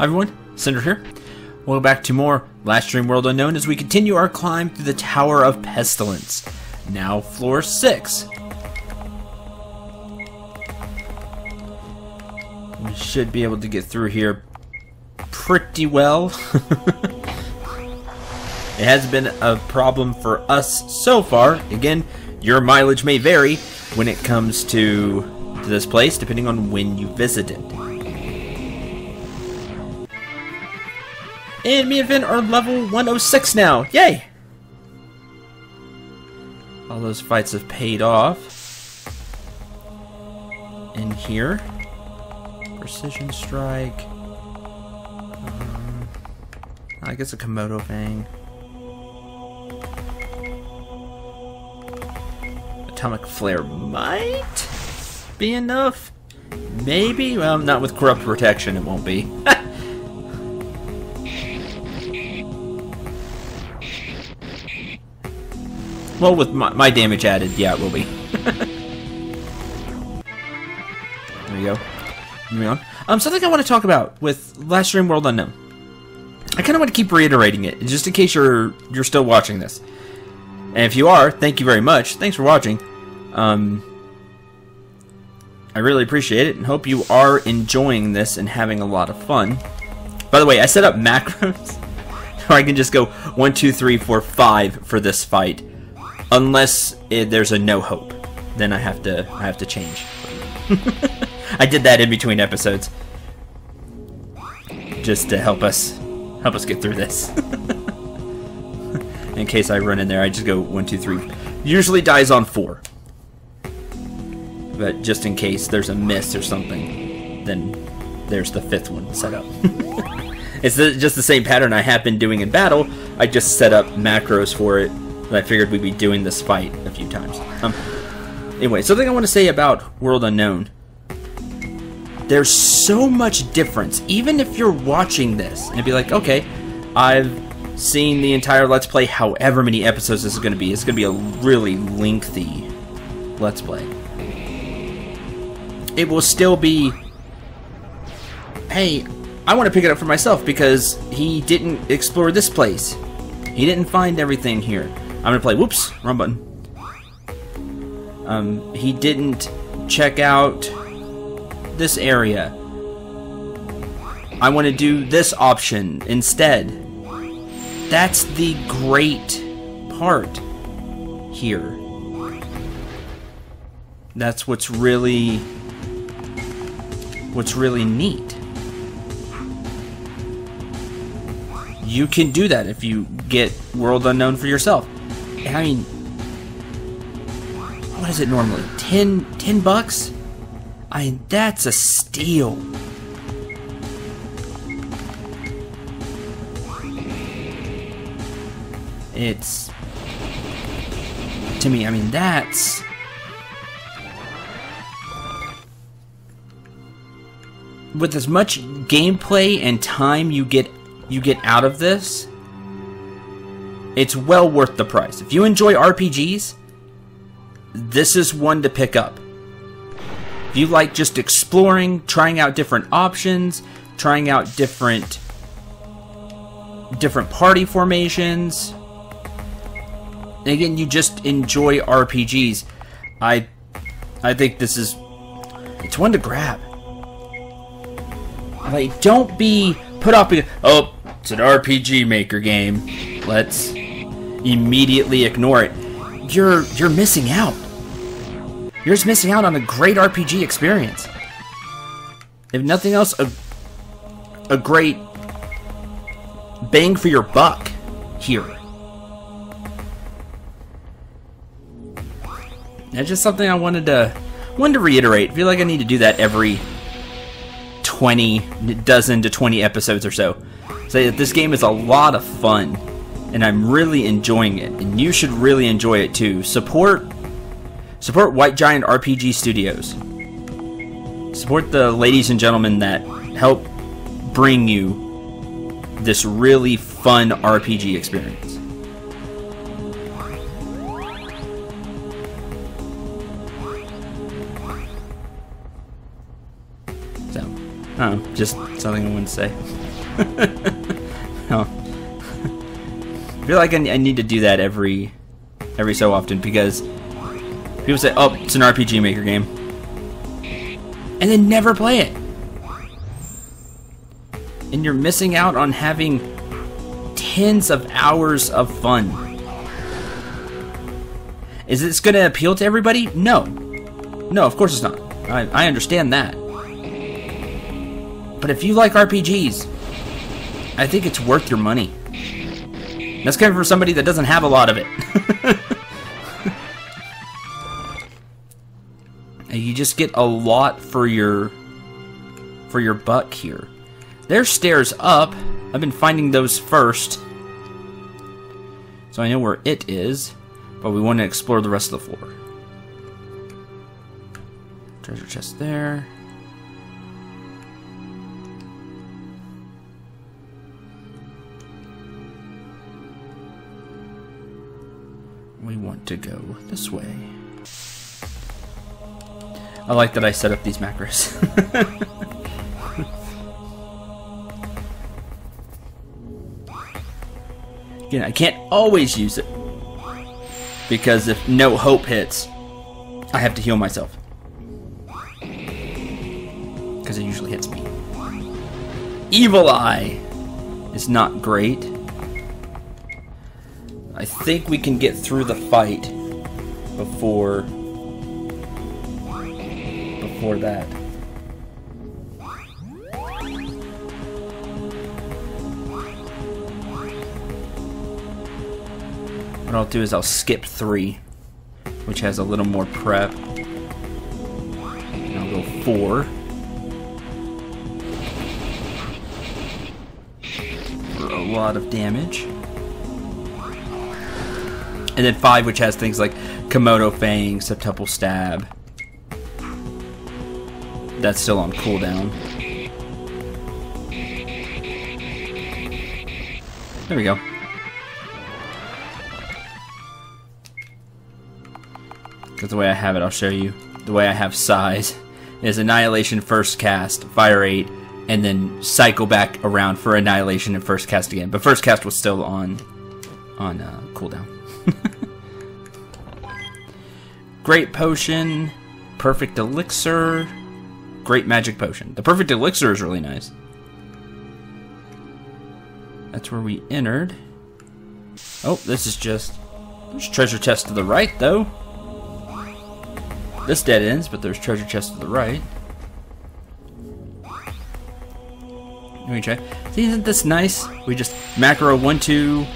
Hi everyone, Cendril here. Welcome back to more Last Dream World Unknown as we continue our climb through the Tower of Pestilence. Now floor 6. We should be able to get through here pretty well. It has been a problem for us so far. Again, your mileage may vary when it comes to this place, depending on when you visit it. And me and Vin are level 106 now. Yay! All those fights have paid off. In here. Precision strike. I guess a Komodo Fang. Atomic Flare might be enough. Maybe? Well, not with Corrupt Protection, it won't be. Well, with my damage added, yeah, it will be. There we go. Moving on. Something I want to talk about with Last Dream World Unknown. I kind of want to keep reiterating it, just in case you're still watching this. And if you are, thank you very much. Thanks for watching. I really appreciate it, and hope you are enjoying this and having a lot of fun. By the way, I set up macros, so I can just go 1, 2, 3, 4, 5 for this fight. Unless there's a no hope, then I have to change. I did that in between episodes, just to help us get through this. In case I run in there, I just go 1, 2, 3. Usually dies on 4, but just in case there's a miss or something, then there's the 5th one set up. It's just the same pattern I have been doing in battle. I just set up macros for it. I figured we'd be doing this fight a few times. Anyway, something I want to say about World Unknown. There's so much difference, even if you're watching this and be like, okay, I've seen the entire Let's Play, however many episodes this is going to be. It's going to be a really lengthy Let's Play. It will still be, hey, I want to pick it up for myself because he didn't explore this place. He didn't find everything here. I'm gonna play, whoops, wrong button. He didn't check out this area. I want to do this option instead. That's the great part here. That's what's really neat. You can do that if you get World Unknown for yourself. I mean, what is it normally? 10 bucks? I mean, that's a steal. It's, to me, I mean, that's, with as much gameplay and time you get out of this, it's well worth the price. If you enjoy RPGs, this is one to pick up. If you like just exploring, trying out different options, trying out different party formations, and again, you just enjoy RPGs, I think this is, it's one to grab. Like, don't be put off because, oh, it's an RPG Maker game, let's immediately ignore it. You're missing out. You're just missing out on a great RPG experience. If nothing else, a great bang for your buck here. That's just something I wanted to reiterate. I feel like I need to do that every 12 to 20 episodes or so. Say that this game is a lot of fun, and I'm really enjoying it, and you should really enjoy it too. Support White Giant RPG Studios. Support the ladies and gentlemen that help bring you this really fun RPG experience. So, just something I wanted to say. No. I feel like I need to do that every so often, because people say, oh, it's an RPG Maker game, and then never play it. And you're missing out on having tens of hours of fun. Is this going to appeal to everybody? No. No, of course it's not. I understand that. But if you like RPGs, I think it's worth your money. That's coming from somebody that doesn't have a lot of it. You just get a lot for your buck here. There's stairs up. I've been finding those first, so I know where it is, but we want to explore the rest of the floor. Treasure chest there. We want to go this way. I like that I set up these macros. Again, I can't always use it, because if no hope hits, I have to heal myself, because it usually hits me. Evil Eye is not great. I think we can get through the fight before that. What I'll do is I'll skip 3, which has a little more prep. And I'll go 4. For a lot of damage. And then 5, which has things like Komodo Fang, Septuple Stab. That's still on cooldown. There we go. Because the way I have it, I'll show you. The way I have size is Annihilation first cast, Fire 8, and then cycle back around for Annihilation and first cast again. But first cast was still on cooldown. Great Potion, Perfect Elixir, Great Magic Potion. The Perfect Elixir is really nice. That's where we entered. Oh, this is just... There's treasure chest to the right, though. This dead ends, but there's treasure chest to the right. Let me try. See, isn't this nice? We just macro 1, 2,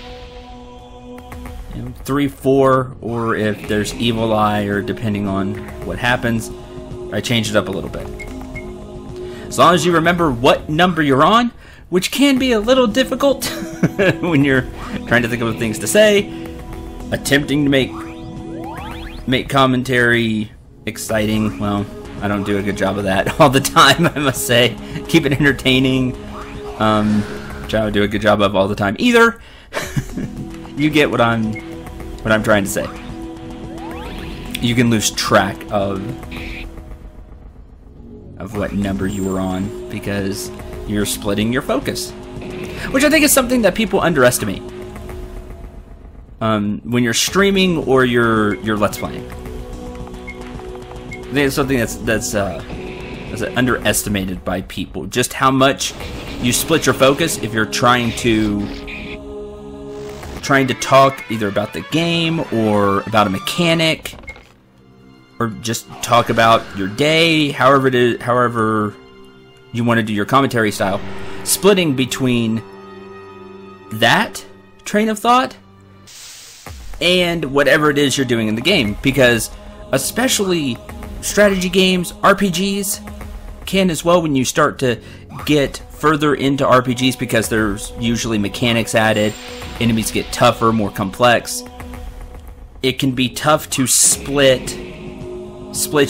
3, 4, or if there's Evil Eye, or depending on what happens, I change it up a little bit. As long as you remember what number you're on, which can be a little difficult when you're trying to think of things to say, attempting to make commentary exciting. Well, I don't do a good job of that all the time, I must say. Keep it entertaining, which I don't do a good job of all the time either. You get what I'm trying to say. You can lose track of what number you were on because you're splitting your focus, which I think is something that people underestimate when you're streaming or you're let's playing. I think it's something that's underestimated by people, just how much you split your focus if you're trying to talk either about the game or about a mechanic, or just talk about your day, however you want to do your commentary style. Splitting between that train of thought and whatever it is you're doing in the game, because especially strategy games, RPGs can as well, when you start to get further into RPGs, because there's usually mechanics added, enemies get tougher, more complex. It can be tough to split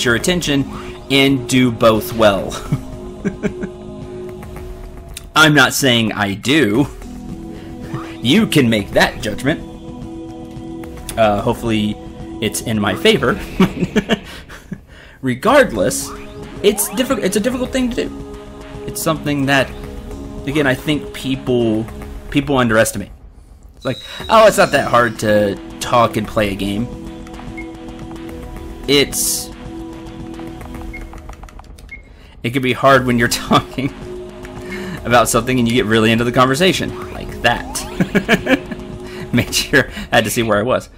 your attention and do both well. I'm not saying I do. You can make that judgment. Hopefully it's in my favor. Regardless, it's a difficult thing to do. It's something that again, I think people underestimate. It's like, oh, it's not that hard to talk and play a game. It can be hard when you're talking about something and you get really into the conversation, like that. Made sure I had to see where I was,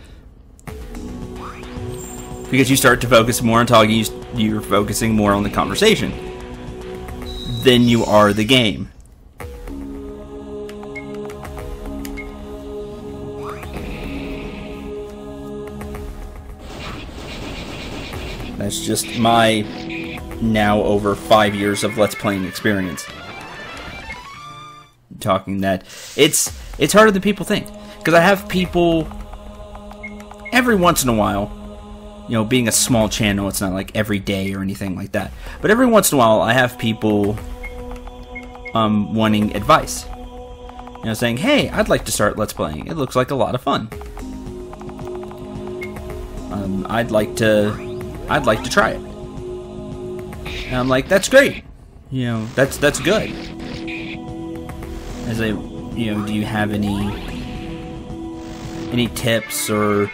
because you start to focus more on talking. You're focusing more on the conversation than you are the game. That's just my now over 5 years of Let's Playing experience. Talking that it's harder than people think, because I have people every once in a while. You know, being a small channel, it's not like every day or anything like that. But every once in a while, I have people wanting advice. You know, saying, "Hey, I'd like to start Let's Playing. It looks like a lot of fun. I'd like to try it." And I'm like, "That's great. You know, that's good." As you know, do you have any tips or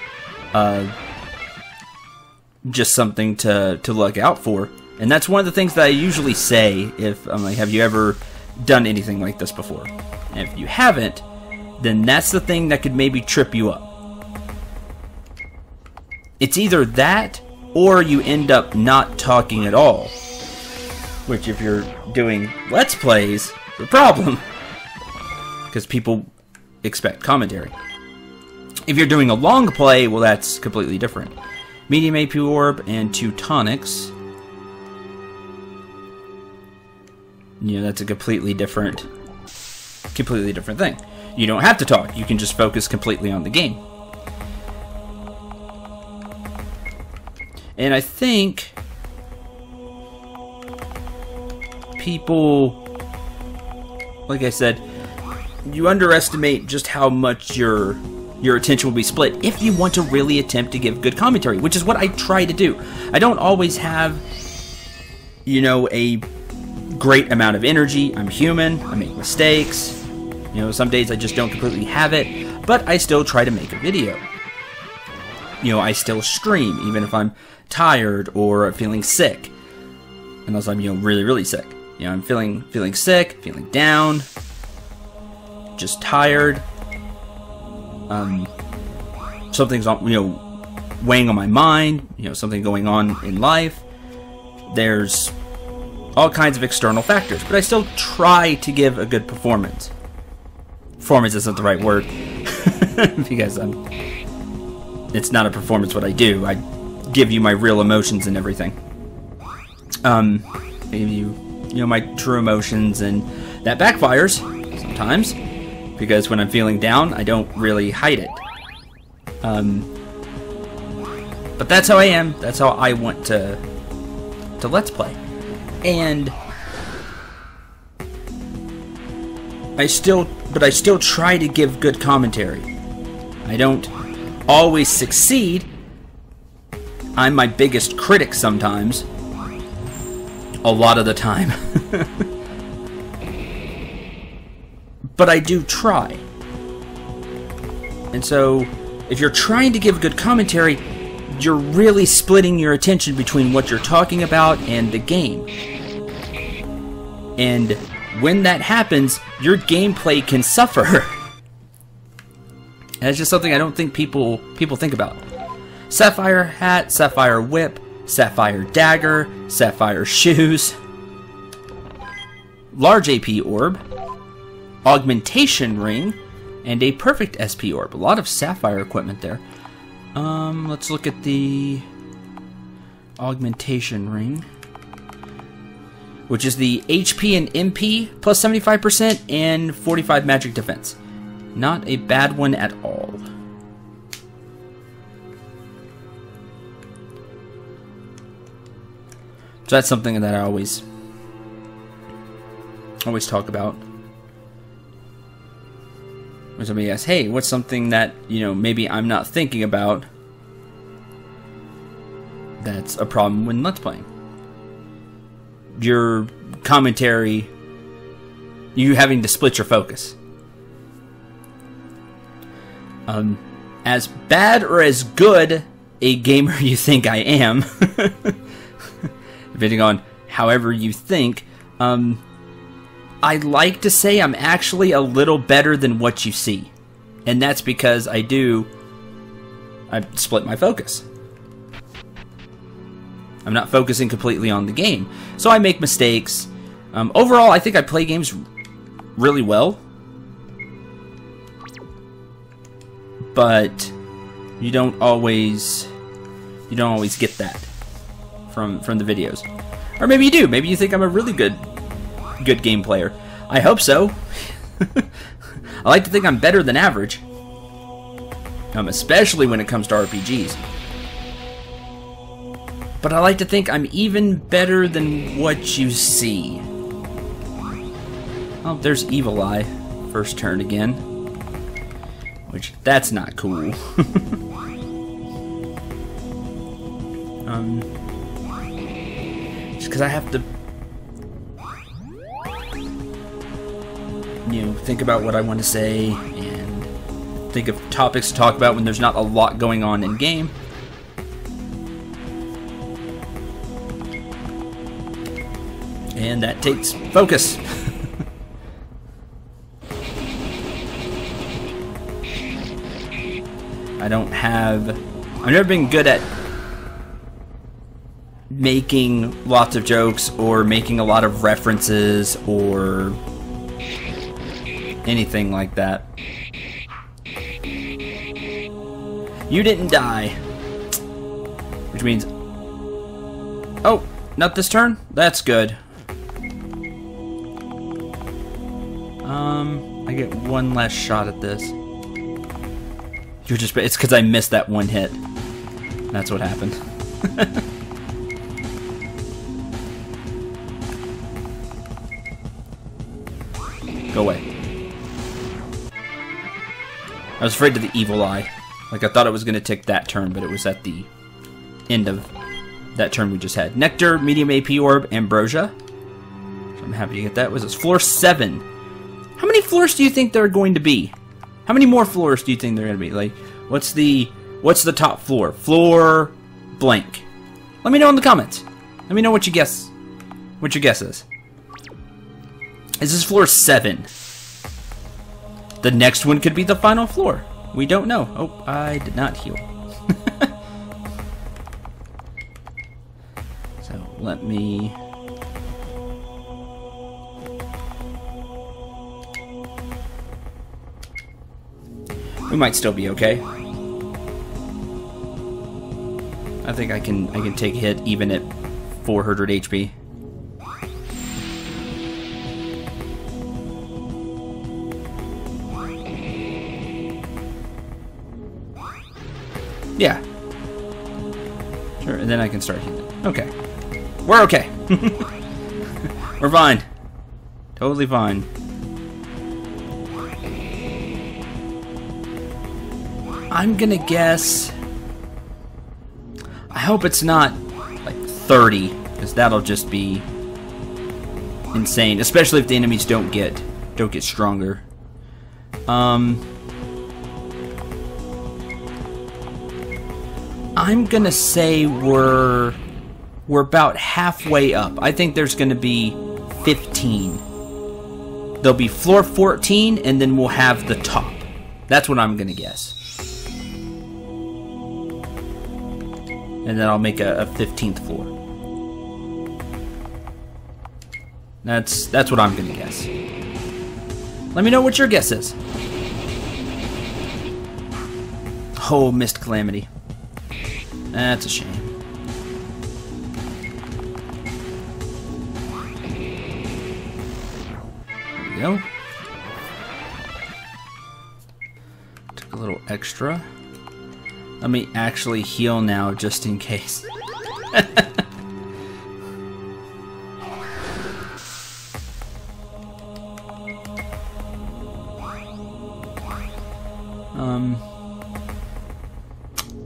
just something to look out for? And that's one of the things that I usually say if I'm like, have you ever done anything like this before? And if you haven't, then that's the thing that could maybe trip you up. It's either that or you end up not talking at all, which if you're doing Let's Plays, is a problem, because people expect commentary. If you're doing a long play, well, that's completely different. Medium AP Orb and 2 tonics. You know, that's a completely different thing. You don't have to talk. You can just focus completely on the game. And I think people, like I said, you underestimate just how much your attention will be split if you want to really attempt to give good commentary, which is what I try to do. I don't always have, you know, a great amount of energy. I'm human. I make mistakes. You know, some days I just don't completely have it, but I still try to make a video. You know, I still stream, even if I'm tired or feeling sick. Unless I'm, you know, really, really sick. You know, I'm feeling sick, feeling down, just tired. Something's, you know, weighing on my mind, you know, something going on in life. There's all kinds of external factors, but I still try to give a good performance. Performance isn't the right word, because it's not a performance what I do. I give you my real emotions and everything. I give you, you know, my true emotions, and that backfires sometimes, because when I'm feeling down, I don't really hide it. But that's how I am. That's how I want to Let's Play. And I still try to give good commentary. I don't always succeed. I'm my biggest critic sometimes. A lot of the time. But I do try. And so, if you're trying to give good commentary, you're really splitting your attention between what you're talking about and the game. And when that happens, your gameplay can suffer. That's just something I don't think people think about. Sapphire hat, sapphire whip, sapphire dagger, sapphire shoes, large AP orb, augmentation ring, and a perfect SP orb. A lot of sapphire equipment there. Let's look at the augmentation ring, which is the HP and MP plus 75% and 45 magic defense. Not a bad one at all. So that's something that I always talk about. When somebody asks, hey, what's something that, you know, maybe I'm not thinking about that's a problem when Let's Playing? Your commentary You having to split your focus. As bad or as good a gamer you think I am, depending on however you think, I like to say I'm actually a little better than what you see. And that's because I split my focus. I'm not focusing completely on the game. So I make mistakes. Overall, I think I play games really well. But you don't always get that from the videos. Or maybe you do. Maybe you think I'm a really good game player. I hope so. I like to think I'm better than average. Especially when it comes to RPGs. But I like to think I'm even better than what you see. Oh, there's Evil Eye. First turn again. Which, that's not cool. Just because I have to, think about what I want to say and think of topics to talk about when there's not a lot going on in game. And that takes focus. I've never been good at making lots of jokes or making a lot of references or anything like that. You didn't die. Which means... Oh, not this turn? That's good. I get one last shot at this. It's because I missed that one hit. That's what happened. Go away. I was afraid of the Evil Eye. Like, I thought it was going to take that turn, but it was at the end of that turn we just had. Nectar, Medium AP Orb, Ambrosia. So I'm happy to get that. Was this floor 7? How many floors do you think there are going to be? How many more floors do you think there are going to be? Like, what's the top floor? Floor blank. Let me know in the comments. Let me know what you guess. What your guess is. Is this floor 7? The next one could be the final floor. We don't know. Oh, I did not heal. So let me... We might still be okay. I think I can take a hit even at 400 HP. Yeah. Sure, and then I can start healing. Okay. We're okay. We're fine. Totally fine. I'm gonna guess... I hope it's not like 30, because that'll just be insane, especially if the enemies don't get stronger. I'm gonna say we're about halfway up. I think there's gonna be 15. There'll be floor 14, and then we'll have the top. That's what I'm gonna guess. And then I'll make a 15th floor. That's what I'm gonna guess. Let me know what your guess is. Oh, missed Calamity. That's a shame. There we go. Took a little extra. Let me actually heal now, just in case.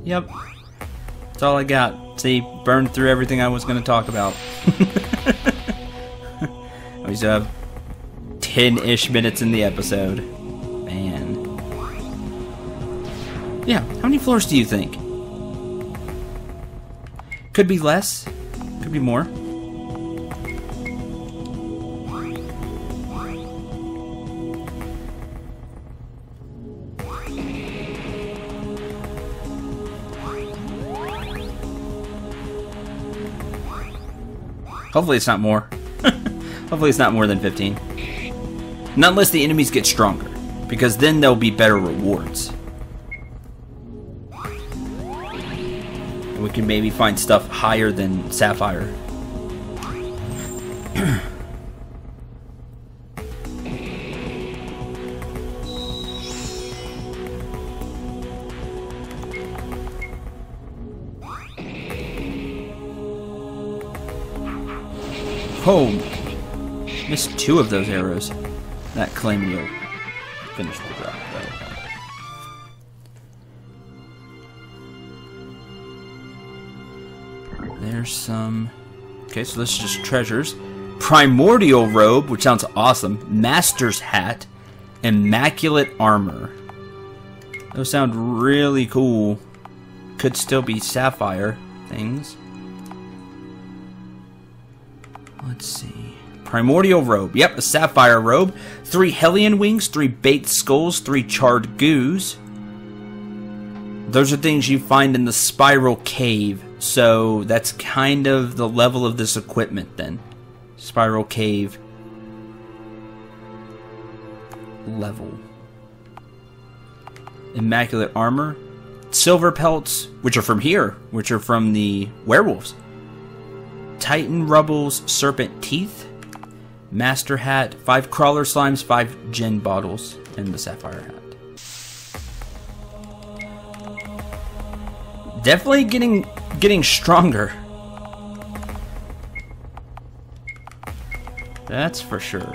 Yep. That's all I got. See, burned through everything I was going to talk about. I was 10-ish minutes in the episode. Man. Yeah, how many floors do you think? Could be less. Could be more. Hopefully it's not more. Hopefully it's not more than 15. Not unless the enemies get stronger, because then there'll be better rewards. And we can maybe find stuff higher than Sapphire. Oh, missed 2 of those arrows. That claim you'll finish the drop, though. There's some... Okay, so this is just treasures. Primordial robe, which sounds awesome. Master's hat. Immaculate armor. Those sound really cool. Could still be Sapphire things. Let's see. Primordial robe. Yep, a sapphire robe. 3 Hellion wings, 3 baked skulls, 3 charred goos. Those are things you find in the spiral cave. So that's kind of the level of this equipment then. Spiral cave level. Immaculate armor. Silver pelts, which are from here, which are from the werewolves. Titan Rubble's Serpent Teeth, Master Hat, 5 Crawler Slimes, 5 Gin Bottles, and the Sapphire Hat. Definitely getting stronger. That's for sure.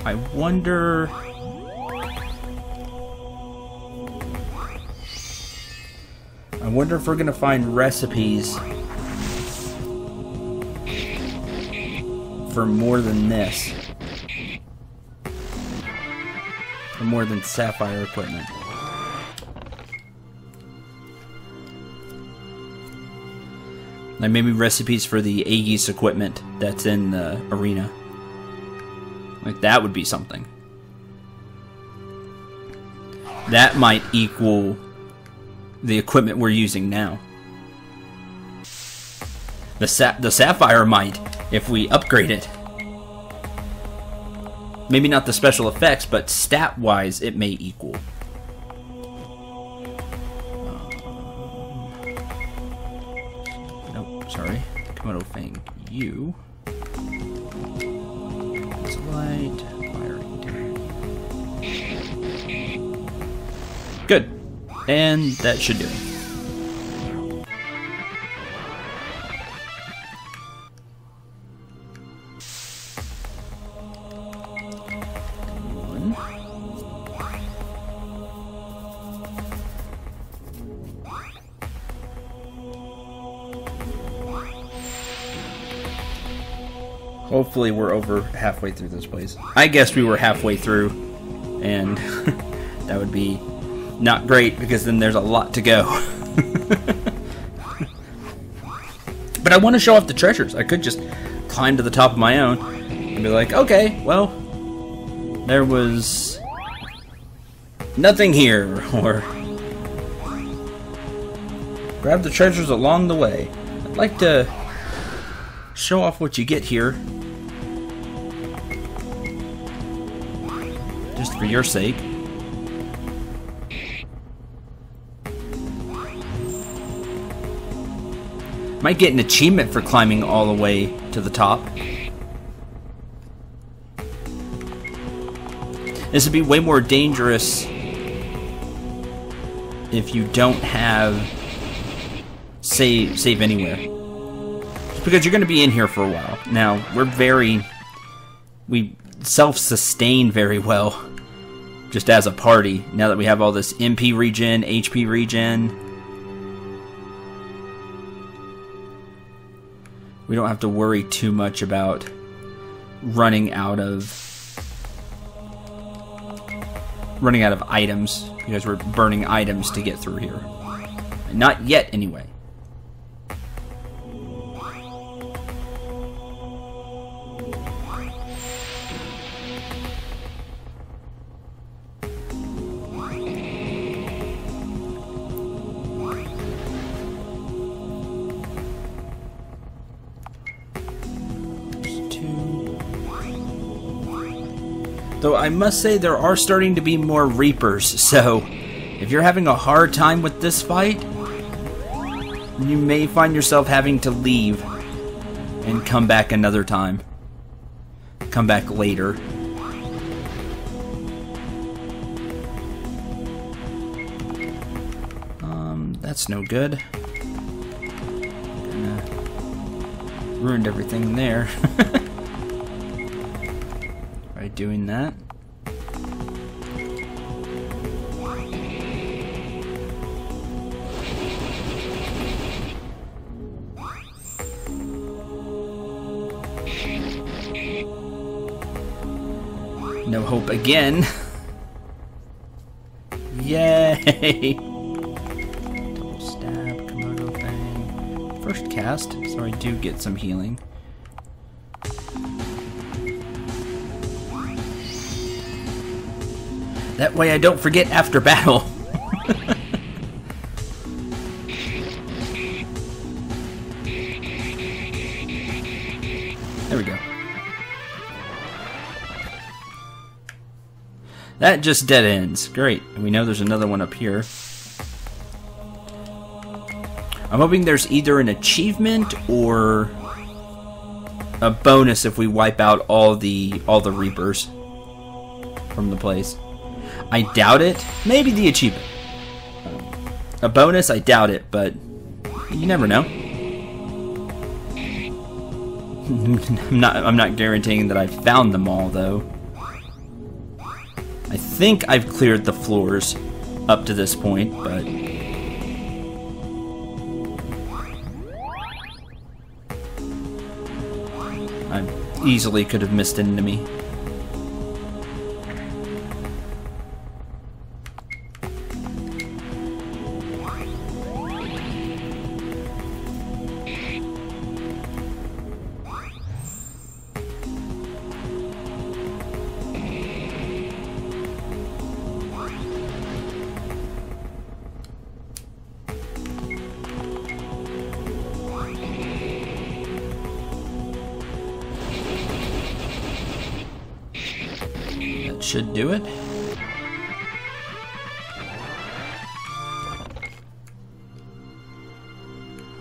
I wonder... if we're gonna find recipes for more than this. For more than Sapphire equipment. Like maybe recipes for the Aegis equipment that's in the arena. Like that would be something. That might equal the equipment we're using now. The Sapphire might, if we upgrade it. Maybe not the special effects, but stat-wise, it may equal. Nope, sorry. Komodo Fang, you. It's light, firing. Good. And that should do it. Hopefully we're over halfway through this place. I guess we were halfway through, and that would be not great because then there's a lot to go. But I want to show off the treasures. I could just climb to the top of my own and be like, okay, well, there was nothing here, or grab the treasures along the way. I'd like to show off what you get here, just for your sake. Might get an achievement for climbing all the way to the top. This would be way more dangerous if you don't have save anywhere. Just because you're going to be in here for a while. Now, we self-sustain very well just as a party, now that we have all this MP regen, HP regen. We don't have to worry too much about running out of running out of items because we're burning items to get through here. Not yet, anyway. Though I must say there are starting to be more Reapers, so if you're having a hard time with this fight, you may find yourself having to leave and come back another time. Come back later. That's no good. Kinda ruined everything there. By doing that. No hope again. Yay! Double stab, Komodo Fang. First cast, so I do get some healing. That way I don't forget after battle. There we go. That just dead ends. Great. And we know there's another one up here. I'm hoping there's either an achievement or a bonus if we wipe out all the Reapers from the place. I doubt it. Maybe the achievement. A bonus, I doubt it, but you never know. I'm not guaranteeing that I found them all, though. I think I've cleared the floors up to this point, but I easily could have missed an enemy. Should do it.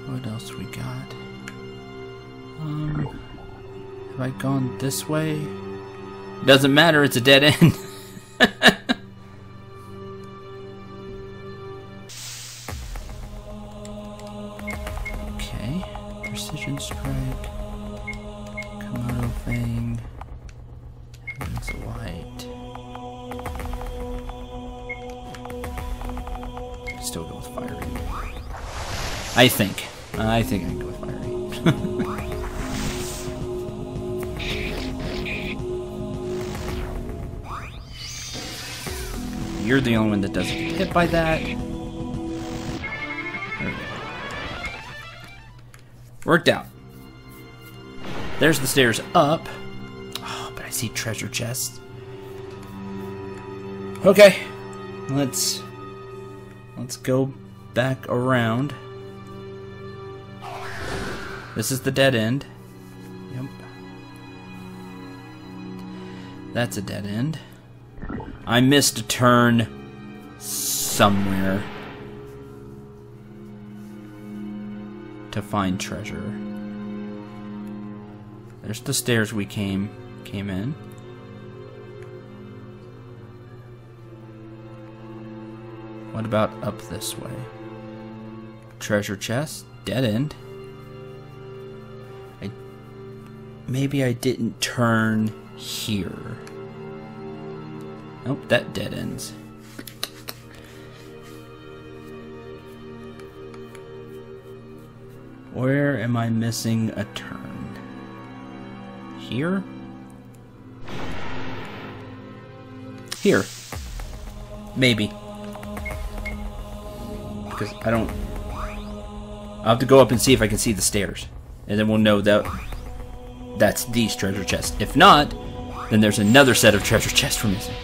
What else we got? Have I gone this way? Doesn't matter, it's a dead end. Okay. Precision strike. Komodo Fang. Heaven's Light. Still go with Fiery. I think I can go with Fiery. You're the only one that doesn't get hit by that. There we go. Worked out. There's the stairs up. Oh, but I see treasure chests. Okay. Let's go back around. This is the dead end. Yep. That's a dead end. I missed a turn somewhere to find treasure. There's the stairs we came in. What about up this way? Treasure chest, dead end. Maybe I didn't turn here. Nope, that dead ends. Where am I missing a turn? Here? Here. Maybe. Because I don't... I'll have to go up and see if I can see the stairs. And then we'll know that that's these treasure chests. If not, then there's another set of treasure chests we're missing.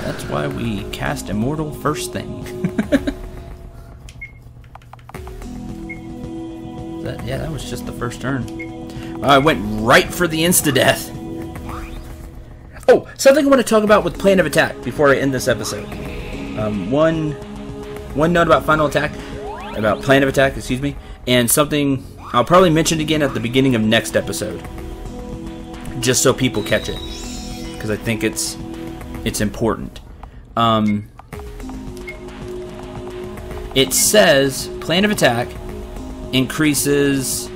That's why we cast Immortal first thing. Yeah, that was just the first turn. I went right for the insta-death. Oh, something I want to talk about with plan of attack before I end this episode. One note about final attack, about plan of attack, excuse me, and something I'll probably mention again at the beginning of next episode, just so people catch it, because I think it's important. It says plan of attack increases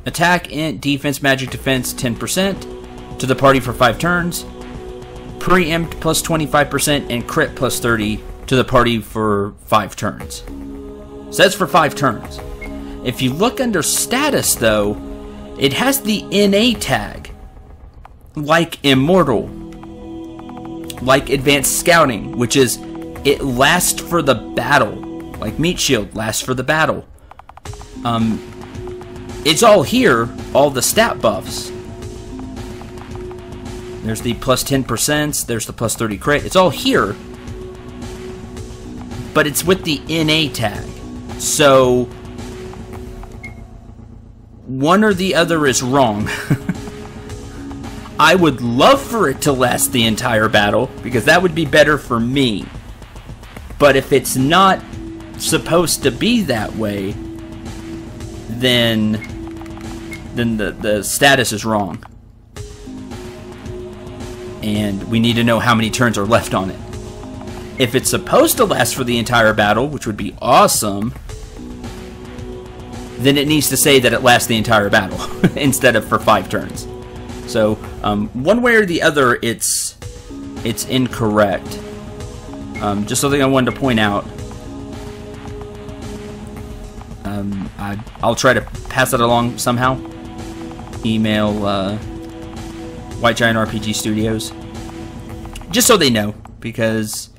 attack, int, defense, magic defense 10% to the party for 5 turns, preempt plus 25%, and crit plus 30 to the party for 5 turns. So that's for 5 turns. If you look under status, though, it has the NA tag, like Immortal, like Advanced Scouting, which is it lasts for the battle, like Meat Shield lasts for the battle. It's all here, all the stat buffs. There's the plus 10%, there's the plus 30 crit. It's all here, but it's with the NA tag. So, one or the other is wrong. I would love for it to last the entire battle, because that would be better for me. But if it's not supposed to be that way, then the status is wrong. And we need to know how many turns are left on it. If it's supposed to last for the entire battle, which would be awesome, then it needs to say that it lasts the entire battle instead of for 5 turns. So, one way or the other, it's incorrect. Just something I wanted to point out. I'll try to pass that along somehow. Email White Giant RPG Studios, just so they know, because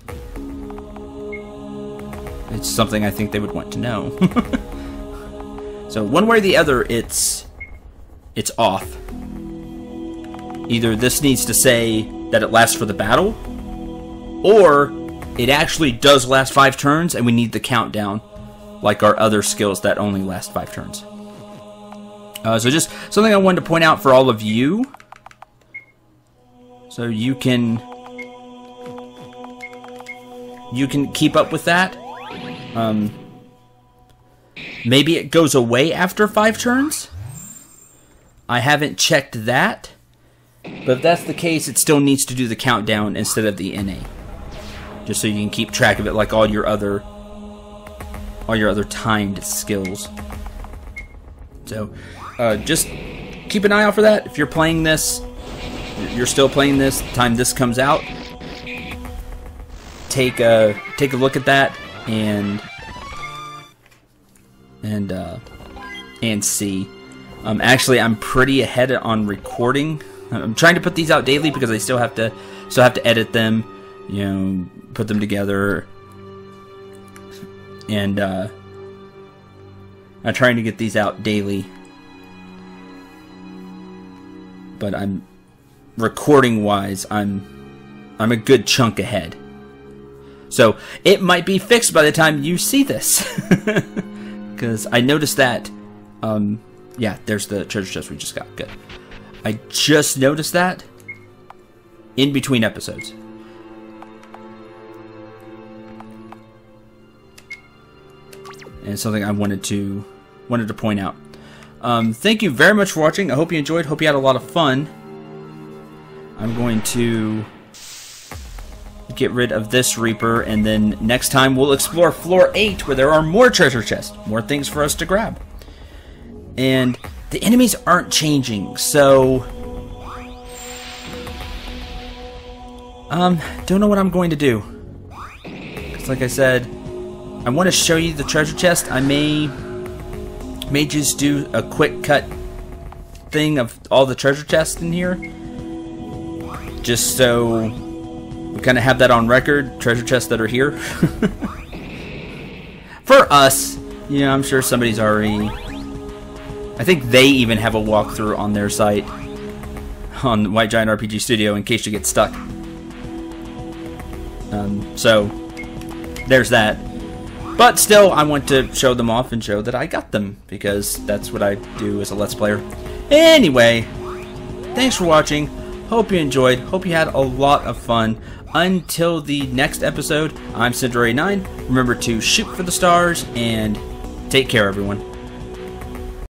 it's something I think they would want to know. So one way or the other, it's off. Either this needs to say that it lasts for the battle, or it actually does last 5 turns and we need the countdown, like our other skills that only last 5 turns. So just something I wanted to point out for all of you, so you can keep up with that. Maybe it goes away after 5 turns. I haven't checked that, but if that's the case, it still needs to do the countdown instead of the NA, just so you can keep track of it like all your other timed skills. So just keep an eye out for that. If you're playing this, you're still playing this, the time this comes out, take a look at that and see. Actually, I'm pretty ahead on recording. I'm trying to put these out daily because I still have to edit them, you know, put them together, and I'm trying to get these out daily. But I'm recording wise, I'm a good chunk ahead. So it might be fixed by the time you see this, because I noticed that. Yeah, there's the treasure chest we just got. Good. I just noticed that in between episodes. And it's something I wanted to point out. Thank you very much for watching. I hope you enjoyed. Hope you had a lot of fun. I'm going to get rid of this Reaper, and then next time we'll explore floor 8, where there are more treasure chests, more things for us to grab. And the enemies aren't changing, so don't know what I'm going to do. Because like I said, I want to show you the treasure chest. I may just do a quick cut thing of all the treasure chests in here. Just so we kind of have that on record, treasure chests that are here. For us, you know, I'm sure somebody's already... I think they even have a walkthrough on their site, on White Giant RPG Studio, in case you get stuck. So, there's that. But still, I want to show them off and show that I got them, because that's what I do as a Let's Player. Anyway, thanks for watching. Hope you enjoyed. Hope you had a lot of fun. Until the next episode, I'm Cendril 89. Remember to shoot for the stars, and take care, everyone.